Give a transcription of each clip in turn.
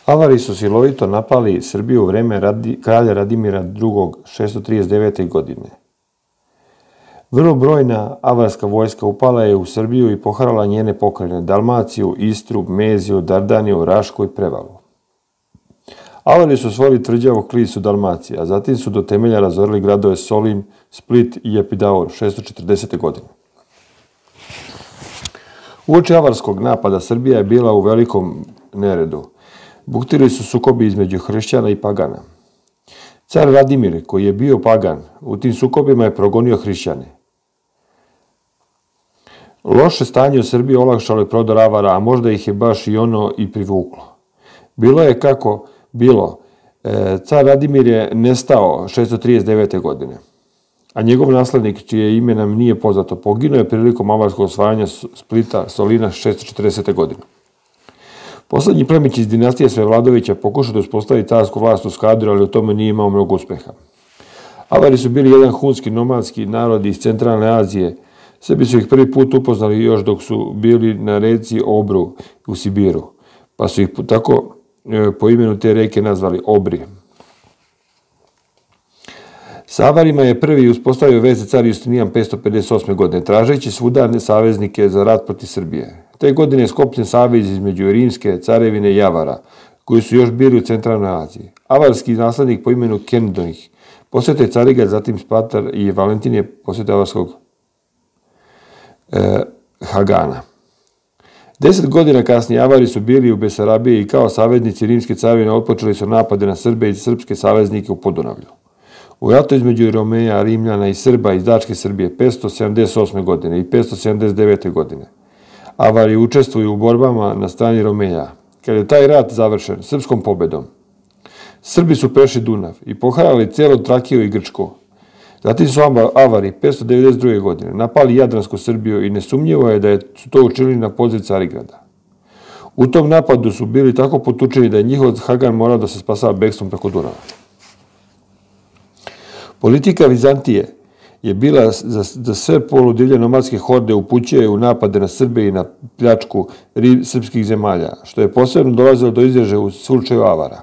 Avari su silovito napali Srbiju u vreme kralja Radimira II. 639. godine. Vrlo brojna avarska vojska upala je u Srbiju i poharala njene pokrajine Dalmaciju, Istru, Meziju, Dardaniju, Rašku i Prevalu. Avari su osvojili tvrđavu Klis u Dalmaciji, a zatim su do temelja razorili gradove Solin, Split i Epidaur 640. godine. Uoči avarskog napada Srbija je bila u velikom neredu. Buktili su sukobi između hrišćana i pagana. Car Radimir, koji je bio pagan, u tim sukobima je progonio hrišćane. Loše stanje u Srbiji olakšalo je prodor Avara, a možda ih je baš i ono i privuklo. Bilo je kako bilo. Car Radimir je nestao 639. godine, a njegov naslednik, čije ime nam nije poznato, poginuo je prilikom avarskog osvajanja Splita, Solina 640. godine. Poslednji plemić iz dinastije Svevladovića pokušao da uspostavi carsku vlast u Skadru, ali u tome nije imao mnogo uspeha. Avari su bili jedan hunski nomadski narod iz centralne Azije. Srbi su ih prvi put upoznali još dok su bili na reci Obru u Sibiru, pa su ih tako po imenu te reke nazvali Obri. Sa Avarima je prvi uspostavio veze car Justinijan 558. godine, tražeći svuda saveznike za rat protiv Srbije. Te godine je sklopljen savez između Rimske carevine i Avara, koji su još bili u centralnoj Aziji. Avarski naslednik po imenu Kendonih posjetio je Carigrad, zatim Spatar i Valentin je posjetio avarskog Hagana. 10 godina kasnije Avari su bili u Besarabiji i kao saveznici rimske carevine otpočeli su napade na Srbe i srpske saveznike u Podunavlju. U ratu između Romeja, Rimljana i Srba iz Dačke Srbije 578. godine i 579. godine Avari učestvuju u borbama na strani Romeja. Kad je taj rat završen srpskom pobedom, Srbi su prešli Dunav i poharali celu Trakiju i Grčku. Zatim su Avari 592. godine napali Jadransku Srbiju i nesumnjivo je da su to učinili na poziv Carigrada. U tom napadu su bili tako potučeni da je njihov Hagan morao da se spasava bekstvom preko Dunava. Politika Vizantije je bila da sve poludivlje nomadske horde upućuje u napade na Srbe i na pljačku srpskih zemalja, što je posebno dolazilo do izražaja u slučaju Avara.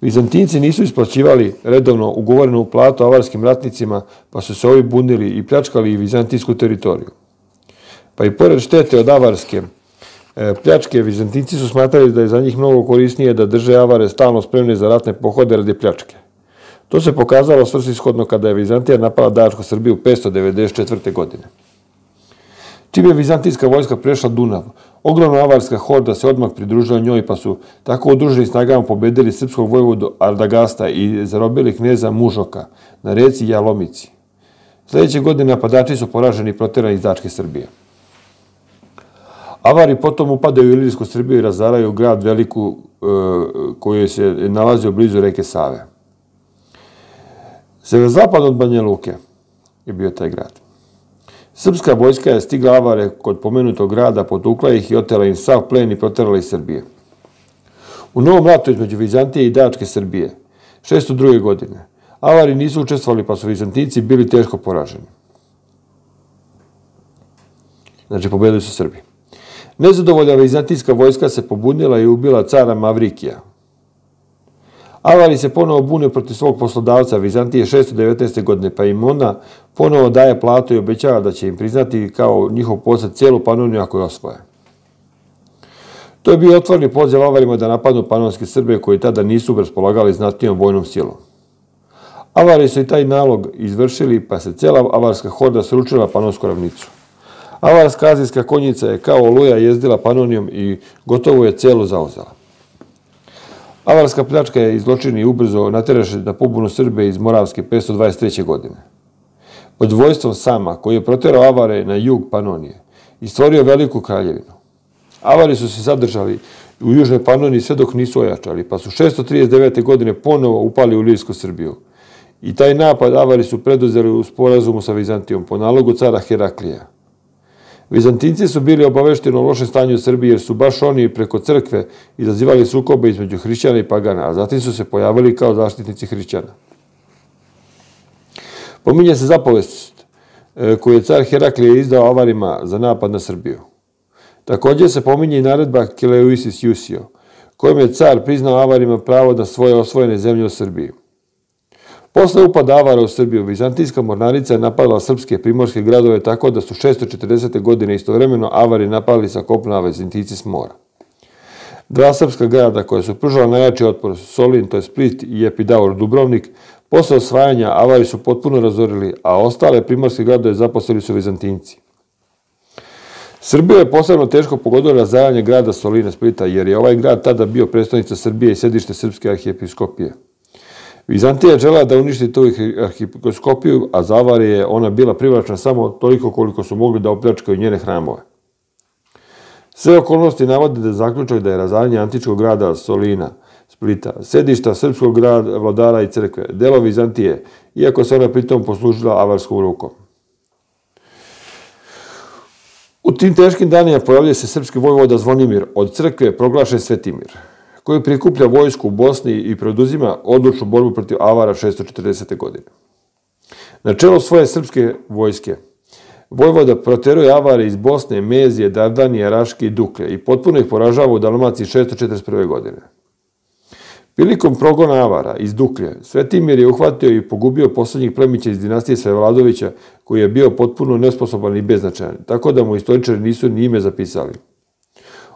Vizantinci nisu isplaćivali redovno ugovorenu platu avarskim ratnicima, pa su se ovi bunili i pljačkali i vizantijsku teritoriju. Pa i pored štete od avarske pljačke, Vizantinci su smatrali da je za njih mnogo korisnije da drže Avare stalno spremne za ratne pohode radi pljačke. To se pokazalo svrsishodno kada je Vizantija napala Dačku Srbiju 594. godine. Čim je vizantijska vojska prešla Dunav, ogromna avarska horda se odmah pridružila njoj, pa su tako udruženim snagama pobedili srpskog vojvodu Ardagasta i zarobili kneza Mužoka na reci Jalomici. Sljedeće godine napadači su poraženi i proterani iz Dačke Srbije. Avari potom upadaju u Ilirijsku Srbiju i razaraju grad Veliku koji se nalazio blizu reke Save. Severozapad od Banja Luke je bio taj grad. Srpska vojska je stigla Avare kod pomenutog grada, potukla ih i otela im sav plen i proterala iz Srbije. U novom ratu između Vizantije i Dačke Srbije, 602. godine, Avari nisu učestvovali, pa su Vizantinci bili teško poraženi. Znači, pobedili su Srbi. Nezadovoljna vizantijska vojska se pobunila i ubila cara Mavrikija. Avari se ponovo bune protiv svog poslodavca Vizantije 619. godine, pa im ona ponovo daje platu i obećava da će im priznati kao njihov posad cijelu Panoniju ako je osvoje. To je bio otvoreni poziv Avarima da napadnu panonske Srbe koji tada nisu raspolagali znatnijom vojnom silom. Avari su i taj nalog izvršili, pa se cijela avarska horda sručila na Panonsku ravnicu. Avarska azijska konjica je kao oluja jezdila Panonijom i gotovo je celu zauzela. Avarska pljačka je i zločini ubrzo nateraše na pobunu Srbe iz Moravske 523. godine. Pod vojstvom Sama, koji je proterao Avare na jug Panonije i stvorio veliku kraljevinu. Avari su se zadržali u južnoj Panoniji sve dok nisu ojačali, pa su 639. godine ponovo upali u Ilirijsku Srbiju. I taj napad Avari su preduzeli u sporazumu sa Vizantijom po nalogu cara Heraklija. Vizantinci su bili obavešteni o lošem stanju u Srbiji jer su baš oni preko crkve izazivali sukobe između hrišćana i pagana, a zatim su se pojavili kao zaštitnici hrišćana. Pominje se zapovest koju je car Heraklije izdao Avarima za napad na Srbiju. Također se pominje i naredba Keleusis Jusio, kojim je car priznao Avarima pravo na svoje osvojene zemlje u Srbiji. Posle upada Avara u Srbiju, vizantijska mornarica je napadala srpske primorske gradove tako da su 640. godine istovremeno Avari napali sa kopna, a Vizantijci s mora. Dva srpska grada koja su pružala najjači otpor, Solin, to je Split, i Epidaur, Dubrovnik, posle osvajanja Avari su potpuno razorili, a ostale primorske gradove zaposlili su Vizantinci. Srbiju je posebno teško pogodilo razaranje grada Solina, Splita, jer je ovaj grad tada bio prestonica Srbije i sedište srpske arhijepiskopije. Vizantija je želela da uništi tu arhijepiskopiju, a za Avare je ona bila privlačna samo toliko koliko su mogli da opljačkaju njene hramove. Sve okolnosti navode da zaključak da je razaranje antičkog grada Solina, Splita, sedišta srpskog vladara i crkve, delo Vizantije, iako se ona pritom poslužila avarskom rukom. U tim teškim danima pojavljuje se srpski vojvoda Zvonimir, od crkve proglašen Svetimir, koji prikuplja vojsku u Bosni i preduzima odlučnu borbu protiv Avara 640. godine. Na čelo svoje srpske vojske, vojvoda proteruje Avare iz Bosne, Mezije, Dardanije, Raške i Duklje i potpuno ih poražava u Dalmaciji 641. godine. Prilikom progona Avara iz Duklje, Svetimir je uhvatio i pogubio poslednjih plemića iz dinastije Svevladovića, koji je bio potpuno nesposoban i beznačajan, tako da mu istoričari nisu ni ime zapisali.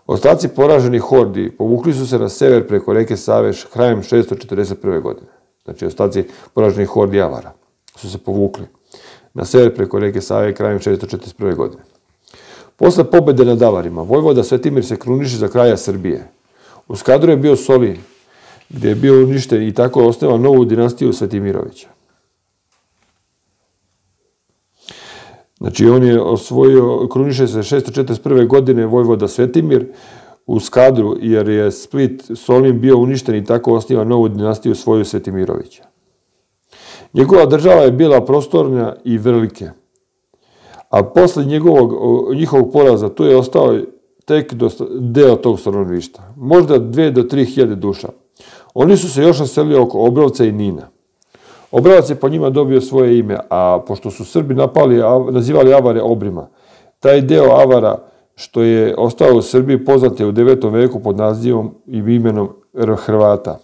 Ostaci poraženih hordi povukli su se na sever preko reke Save krajem 641. godine. Znači, ostaci poraženih hordi Avara su se povukli na sever preko reke Save krajem 641. godine. Posle pobede nad Avarima, vojvoda Svetimir se kruniše za kraja Srbije. U Skadru je bio Solin, gde je bio uništen i tako je osnovao novu dinastiju Svetimirovića. Znači, on je osvojio, kruniše se 641. godine vojvoda Svetimir u Skadru, jer je Split Solin bio uništen i tako osniva novu dinastiju svoju Svetimirovića. Njegova država je bila prostorna i velike, a posle njihovog poraza tu je ostao tek deo tog stanovništva, možda 2 do 3 hiljade duša. Oni su se još naselili oko Obrovca i Nina. Obravac je po njima dobio svoje ime, a pošto su Srbi nazivali Avare Obrima, taj deo Avara što je ostao u Srbiji poznat je u 9. veku pod nazivom i imenom Hrvata.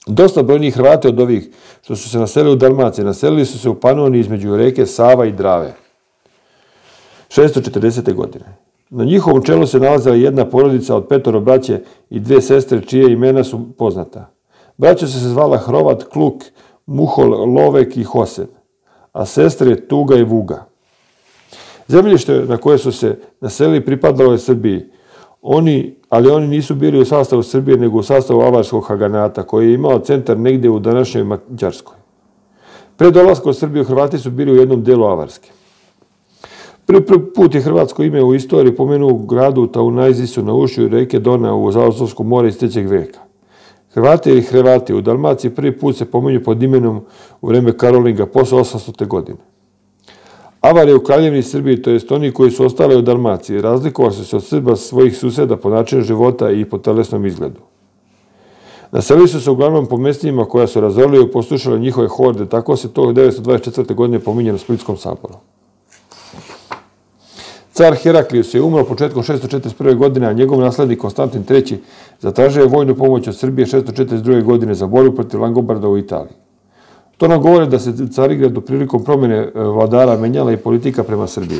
Dosta brojnih Hrvata od ovih što su se naselili u Dalmaciji, naselili su se u Panoniji između reke Sava i Drave. 640. godine. Na njihovom čelu se nalazila jedna porodica od 5 braće i 2 sestre čije imena su poznata. Braća se zvala Hrovat, Kluk, Muhol, Lovek i Hosen, a sestre Tuga i Vuga. Zemljište na koje su se naselili pripadalo je Srbiji, ali oni nisu bili u sastavu Srbije, nego u sastavu avarskog Haganata, koji je imao centar negde u današnjoj Mađarskoj. Pre dolaska u Srbiju Hrvati su bili u jednom delu Avarske. Prvi put je hrvatsko ime u istoriji pomenuo u gradu Taunajzisu na ušću reke Dona u Azovsko more iz 3. veka. Hrvati ili Hrvati u Dalmaciji prvi put se pominju pod imenom u vreme Karolinga posle 800. godine. Avar je u Kraljevini Srbiji, to jest oni koji su ostali u Dalmaciji, razlikovali su se od Srba svojih suseda po načinu života i po telesnom izgledu. Naselili su se uglavnom po mestima koja su razorili i opustošili njihove horde, tako se to 924. godine pominje na Splitskom saboru. Car Heraklius je umro početkom 641. godine, a njegov naslednik Konstantin III. Zatražio je vojnu pomoć od Srbije 642. godine za borbu protiv Langobarda u Italiji. To nam govori da se Carigradu prilikom promjene vladara menjala i politika prema Srbiji.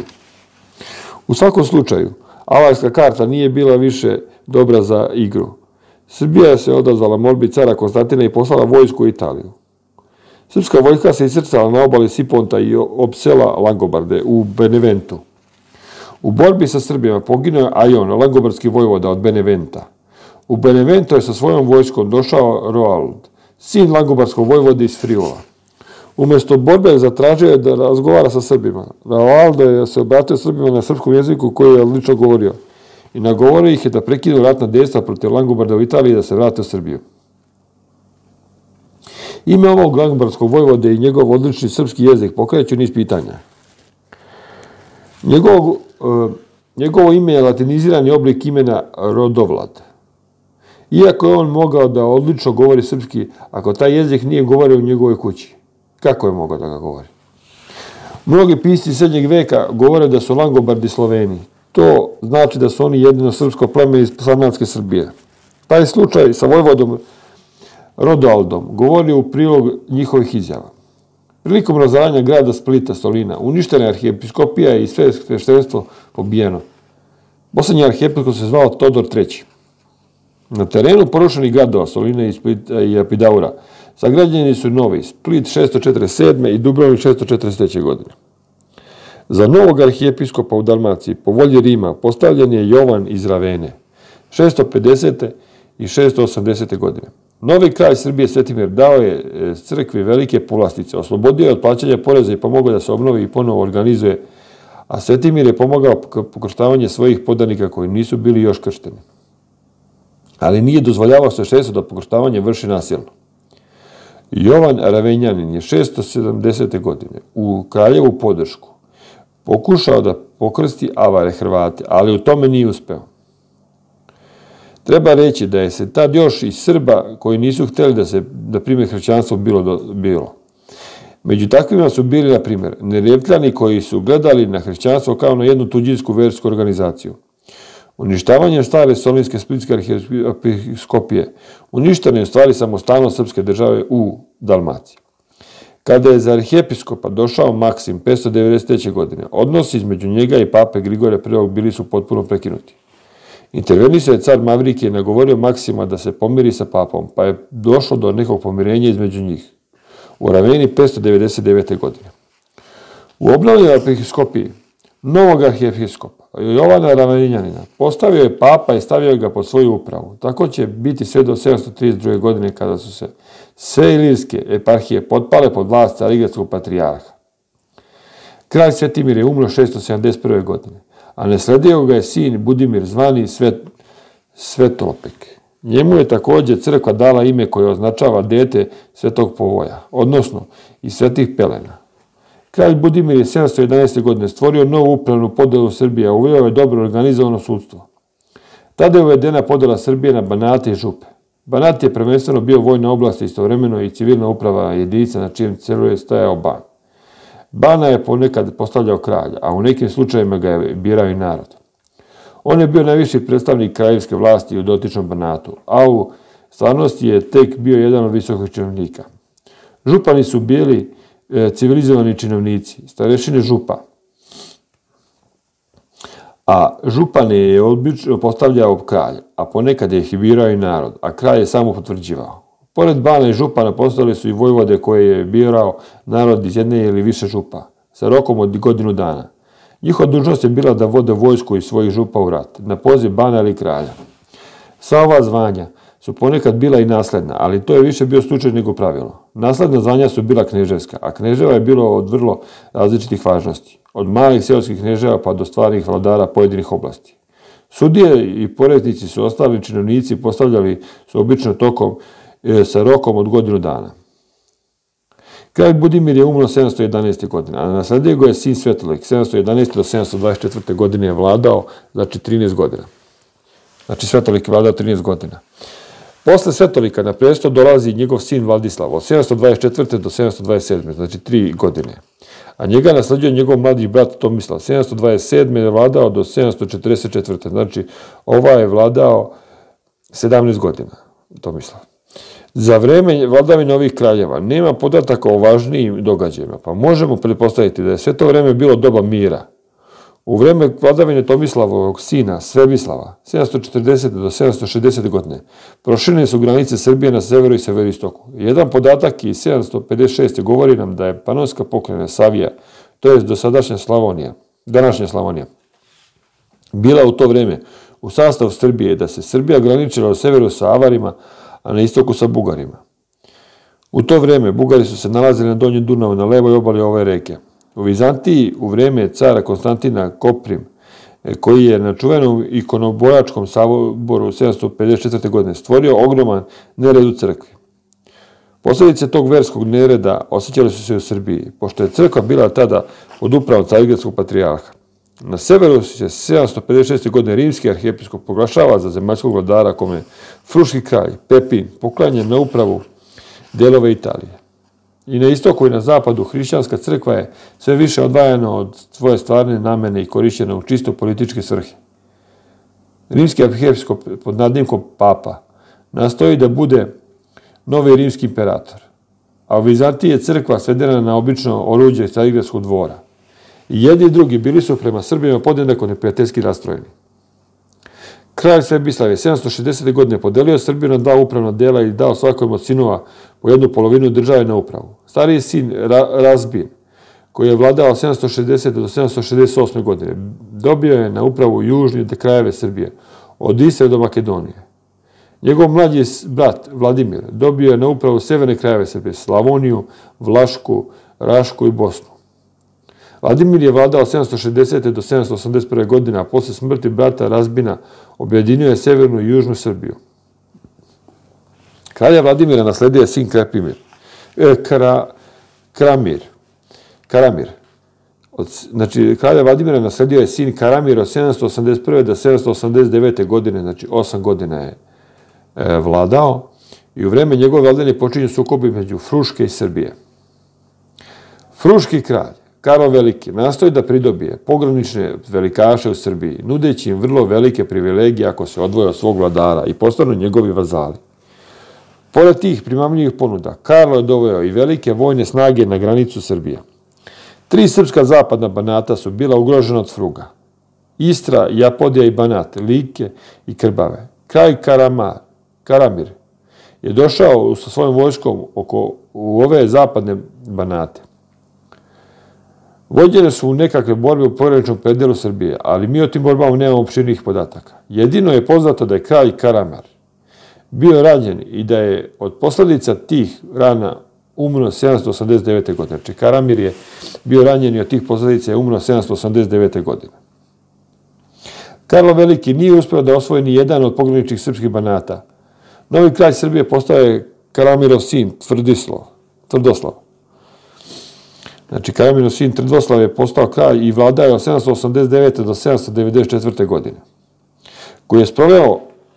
U svakom slučaju, avarska karta nije bila više dobra za igru. Srbija se odazvala molbi cara Konstantina i poslala vojsku u Italiju. Srpska vojska se iscrcala na obali Siponta i opsela Langobarde u Beneventu. U borbi sa Srbijama poginuo je Ajon, langobardski vojvoda od Beneventa. U Beneventu je sa svojom vojskom došao Roald, sin langobardskog vojvode iz Friula. Umesto borbe zatražio je da razgovara sa Srbima. Roald je se obratio Srbima na srpskom jeziku koji je odlično govorio i nagovorio ih je da prekinu ratna dejstva protiv Langobarda u Italiji i da se vrate u Srbiju. Ime ovog langobardskog vojvode i njegov odlični srpski jezik pokreću niz pitanja. Njegovo ime je latinizirani oblik imena Rodovlad. Iako je on mogao da odlično govori srpski, ako taj jezik nije govorio u njegovoj kući, kako je mogao da ga govori? Mnogi pisci srednjeg veka govore da su Langobardi Sloveni. To znači da su oni jedino srpsko pleme iz Sarmatske Srbije. Taj slučaj sa vojvodom Rodoaldom govori u prilog njihovih izjava. Prilikom razaranja grada Splita, Solina, uništena je arhijepiskopija i sve sveštenstvo pobijeno. Poslednji arhijepiskop se zvao Todor III. Na terenu porušenih gradova Solina i Epidaura sagrađeni su novi Split 647. i Dubrovnik 643. godine. Za novog arhijepiskopa u Dalmaciji po volji Rima postavljen je Jovan iz Ravene 650. i 680. godine. Novi kralj Srbije Svetimir dao je crkvi velike povlastice, oslobodio je od plaćanja poreza i pomogao da se obnovi i ponovo organizuje, a Svetimir je pomogao pokrštavanje svojih podanika koji nisu bili još kršteni. Ali nije dozvoljavao sveštenstvu da pokrštavanje vrši nasilno. Jovan Ravenjanin je 670. godine u kraljevu podršku pokušao da pokrsti Avare Hrvate, ali u tome nije uspeo. Treba reći da je se tad još i Srba koji nisu hteli da prime hrišćanstvo bilo. Među takvima su bili, na primjer, Nerevtljani koji su gledali na hrišćanstvo kao na jednu tuđinsku versku organizaciju. Uništavanjem stare solinske splitske arhijepiskopije uništene je stvari samostalnost srpske države u Dalmaciji. Kada je za arhijepiskopa došao Maksim 593. godine, odnosi između njega i pape Grigorija I. bili su potpuno prekinuti. Intervenisao je car Mavrikije i nagovorio Maksima da se pomiri sa papom, pa je došlo do nekog pomirenja između njih. U Raveni 599. godine. U obnovljenoj arhijepiskopiji novog arhijepiskopa Jovana Ravenjanina postavio je papa i stavio ga pod svoju upravu. Tako će biti sve do 732. godine kada su se sve ilirske eparhije potpale pod vlast carigradskog patrijarha. Kralj Svetimir je umro 671. godine, a nasledio ga je sin Budimir zvani Svetolopek. Njemu je također crkva dala ime koje označava dete svetog povoja, odnosno i svetih pelena. Kralj Budimir je 711. godine stvorio novu upravnu podelu Srbije, a uveo je dobro organizovano sudstvo. Tada je uvedena podela Srbije na Banate i Župe. Banat je prvenstveno bio vojna oblast, istovremeno i civilna uprava jedinica na čijem celu je stajao ban. Bana je ponekad postavljao kralja, a u nekim slučajevima ga je birao i narod. On je bio najviši predstavnik kraljevske vlasti u dotičnom Banatu, a u stvarnosti je tek bio jedan od visokih činovnika. Župani su bili civilizovani činovnici, starešine župa. A župane je obično postavljao kralj, a ponekad je ih birao i narod, a kralj je samo potvrđivao. Pored bana i župana postavili su i vojvode koje je birao narod iz jedne ili više župa, sa rokom od godinu dana. Njihova dužnost je bila da vode vojsku iz svojih župa u rat, na poziv bana ili kralja. Sva ova zvanja su ponekad bila i nasledna, ali to je više bio slučaj nego pravilo. Nasledna zvanja su bila kneževska, a kneževa je bilo od vrlo različitih važnosti, od malih seoskih kneževa pa do stvarnih vladara pojedinih oblasti. Sudije i poreznici su ostali činovnici postavljali su obično sa rokom od godinu dana. Kralj Budimir je umro 711. godine, a nasledio ga je sin Svetolik, 711. do 724. godine je vladao, znači 13 godina. Znači Svetolik je vladao 13 godina. Posle Svetolika na presto dolazi njegov sin Vladislav od 724. do 727. znači 3 godine. A njega nasledio njegov mladi brat Tomislav, 727. je vladao do 744. Znači ovaj je vladao 17 godina, Tomislav. Za vreme vladavine ovih kraljeva nema podataka o važnijim događajima, pa možemo pretpostaviti da je sve to vreme bilo doba mira. U vreme vladavine Tomislavovog sina Svebislava, 740. do 760. godine, proširene su granice Srbije na severu i severoistoku. Jedan podatak iz 756. govori nam da je Panonska pokrajina Savija, to je dosadašnja Slavonija, današnja Slavonija, bila u to vreme u sastavu Srbije, da se Srbija graničila u severu sa Avarima, a na istoku sa Bugarima. U to vreme Bugari su se nalazili na donjem Dunavu, na levoj obali ove reke. U Vizantiji, u vreme cara Konstantina Koprim, koji je na čuvenom ikonobojačkom saboru 754. godine stvorio ogroman nered u crkvi. Posljedice tog verskog nereda osjećali su se u Srbiji, pošto je crkva bila tada pod upravom carigradskog patrijarha. Na severu se 756. godine rimski arhijepiskop proglašava za zemaljskog vladara kome fruški kralj Pepin poklanja na upravu delove Italije. I na istoku i na zapadu hrišćanska crkva je sve više odvajana od svoje stvarne namene i korišćena u čisto političke svrhe. Rimski arhiepiskop pod nadimkom papa nastoji da bude novi rimski imperator, a u Vizantiji je crkva svedena na obično oruđe iz Carigradskog dvora. I jedni i drugi bili su prema Srbima podjednako neprijateljski rastrojeni. Kralj Svebislav je 760. godine podelio Srbiju na dva upravna dela i dao svakom od sinova po jednu polovinu države na upravu. Stariji sin Razbin, koji je vladao 760. do 768. godine, dobio je na upravu južne krajeve Srbije, od Istre do Makedonije. Njegov mlađi brat Vladimir dobio je na upravu severne krajeve Srbije, Slavoniju, Vlašku, Rašku i Bosnu. Vladimir je vladao 760. do 781. godine, a posle smrti brata Razbina objedinio je severnu i južnu Srbiju. Kralja Vladimira nasledio je sin Karamir. Znači, kralja Vladimira nasledio je sin Karamir od 781. do 789. godine, znači 8 godina je vladao i u vreme njegove vladanje počinju sukobi među Fruške i Srbije. Fruški kralj Karlo Veliki nastoji da pridobije pogranične velikaše u Srbiji, nudeći im vrlo velike privilegije ako se odvoje od svog vladara i postanu njegovi vazali. Pored tih primamljivih ponuda, Karlo je doveo i velike vojne snage na granicu Srbije. 3 srpska zapadna Banata su bila ugrožena od Fruga. Istra, Japodija i Banat, Like i Krbave. Kralj Karamir je došao sa svojom vojskom u ove zapadne Banate. Vođene su u nekakve borbe u pograničnom predelu Srbije, ali mi o tim borbama nemamo opširnih podataka. Jedino je poznato da je kralj Karamar bio ranjen i da je od posledica tih rana umro 789. godine. Znači, Karamir je bio ranjen i od tih posledica je umro 789. godine. Karlo Veliki nije uspeo da osvoji ni jedan od pograničnih srpskih Banata. Novi kralj Srbije postao je Karamirov sin Tvrdoslav. Znači, Karamirov sin Tvrdoslav je postao kralj i vladao je od 789. do 794. godine.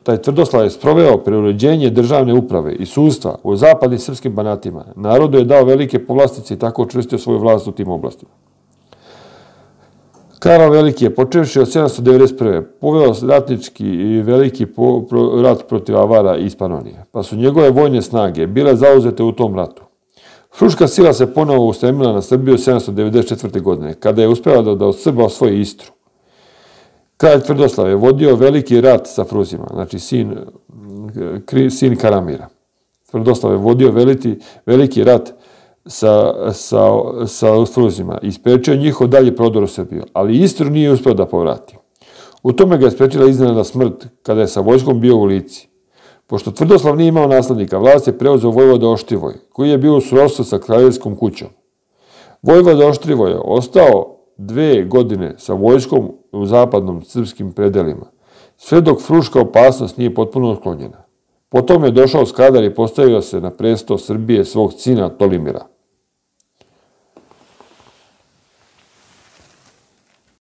Taj Tvrdoslav je sproveo preuređenje državne uprave i sudstva u zapadnim srpskim Banatima. Narodu je dao velike povlastice i tako učvrstio svoju vlast u tim oblastima. Karlo Veliki je, počevši od 791. poveo ratnički i veliki rat protiv Avara i Hispanonije, pa su njegove vojne snage bile zauzete u tom ratu. Fruška sila se ponovo ustremila na Srbiju 794. godine, kada je uspela da od Srba osvoji Istru. Kralj Tvrdoslav je vodio veliki rat sa Fruzima, znači sin Karamira. Tvrdoslav je vodio veliki rat sa Fruzima i sprečio njihov dalji prodor u Srbiju, ali Istru nije uspeo da povrati. U tome ga je sprečila iznenadna smrt kada je sa vojskom bio u Lici. Pošto Tvrdoslav nije imao naslednika, vlast je preuzeo vojvoda Oštrivoj, koji je bio u srodstvu sa kraljevskom kućom. Vojvoda Oštrivoj je ostao 2 godine sa vojskom u zapadnom srpskim predelima, sve dok fruška opasnost nije potpuno otklonjena. Potom je došao Skadar i postavio se na presto Srbije svog sina Tolimira.